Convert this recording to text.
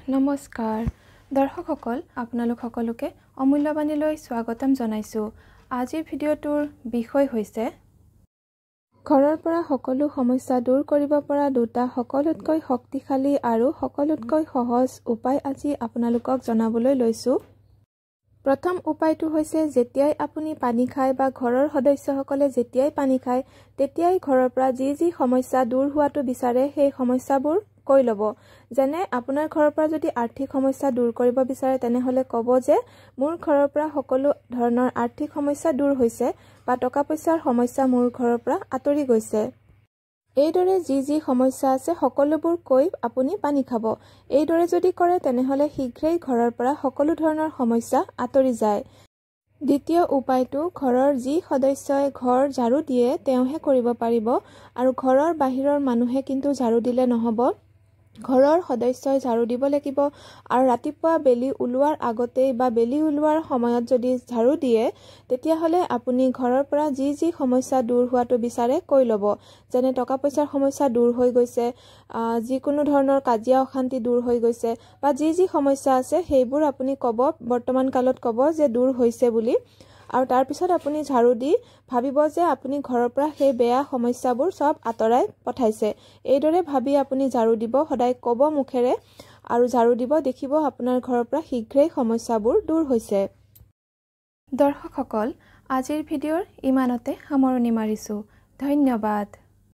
নমস্কাৰ দৰ্শকসকল আপোনালোক সকলোকে অমূল্যবাণীলৈ স্বাগতম জনাইছো। আজিৰ ভিডিঅ'টোৰ বিষয় হৈছে ঘৰৰ পৰা সকলো সমস্যা দূৰ কৰিব পৰা দুটা সকলোতকৈ শক্তিশালী আৰু সকলোতকৈ সহজ উপায় আজি আপোনালোকক জনাবলৈ লৈছো। প্ৰথম উপায়টো হৈছে যেতিয়াই আপুনি পানী খায় বা ঘৰৰ সদস্যসকলে যেতিয়াই পানী খায় তেতিয়াই ঘৰৰ পৰা যি সমস্যা দূৰ হোৱাটো বিচাৰে সেই সমস্যাবোৰ কৈ ল'ব। যেনে আপোনাৰ ঘৰৰ পৰা যদি আৰ্থিক সমস্যা দূৰ কৰিব বিচাৰে তেনেহলে ক'ব যে মোৰ ঘৰৰ পৰা সকলো ধৰণৰ আৰ্থিক সমস্যা দূৰ হৈছে বা টকা পইচাৰ সমস্যা মোৰ ঘৰৰ পৰা আঁতৰি গৈছে। এইদৰে যি সমস্যা আছে সকলোবোৰ কৈ আপুনি পানী খাব। এইদৰে যদি কৰে তেনেহলে শীঘ্ৰেই ঘৰৰ পৰা সকলো ধৰণৰ সমস্যা আঁতৰি যায়। দ্বিতীয় উপায়টো ঘৰৰ যি সদস্যই ঘৰ ঝাৰু দিয়ে তেওঁহে কৰিব পাৰিব আৰু ঘৰৰ বাহিৰৰ মানুহে কিন্তু ঝাৰু দিলে নহব। ঘৰৰ সদস্যই ঝাৰু দিব লাগিব আৰু ৰাতিপুৱা বেলি ওলোৱাৰ আগতেই বা বেলি ওলোৱাৰ সময়ত যদি ঝাৰু দিয়ে তেতিয়াহলে আপুনি ঘৰৰ পৰা যি সমস্যা দূৰ হোৱাটো বিচাৰে কৈ ল'ব। যেনে টকা পইচাৰ সমস্যা দূৰ হৈ গৈছে, যিকোনো ধৰণৰ কাজিয়া অশান্তি দূৰ হৈ গৈছে বা যি সমস্যা আছে সেইবোৰ আপুনি ক'ব, বৰ্তমান কালত ক'ব যে দূৰ হৈছে বুলি। আৰু তাৰ পিছত আপুনি ঝাৰু দি ভাবিব যে আপুনি ঘৰৰ পৰা সেই বেয়া সমস্যাবোৰ সব আঁতৰাই পঠাইছে। এইদৰে ভাবি আপুনি ঝাৰু দিব, সদায় ক'ব মুখেৰে আৰু ঝাৰু দিব, দেখিব আপোনাৰ ঘৰৰ পৰা শীঘ্ৰেই সমস্যাবোৰ দূৰ হৈছে। দৰ্শকসকল আজিৰ ভিডিঅ'ৰ ইমানতে সামৰণি মাৰিছো। ধন্যবাদ।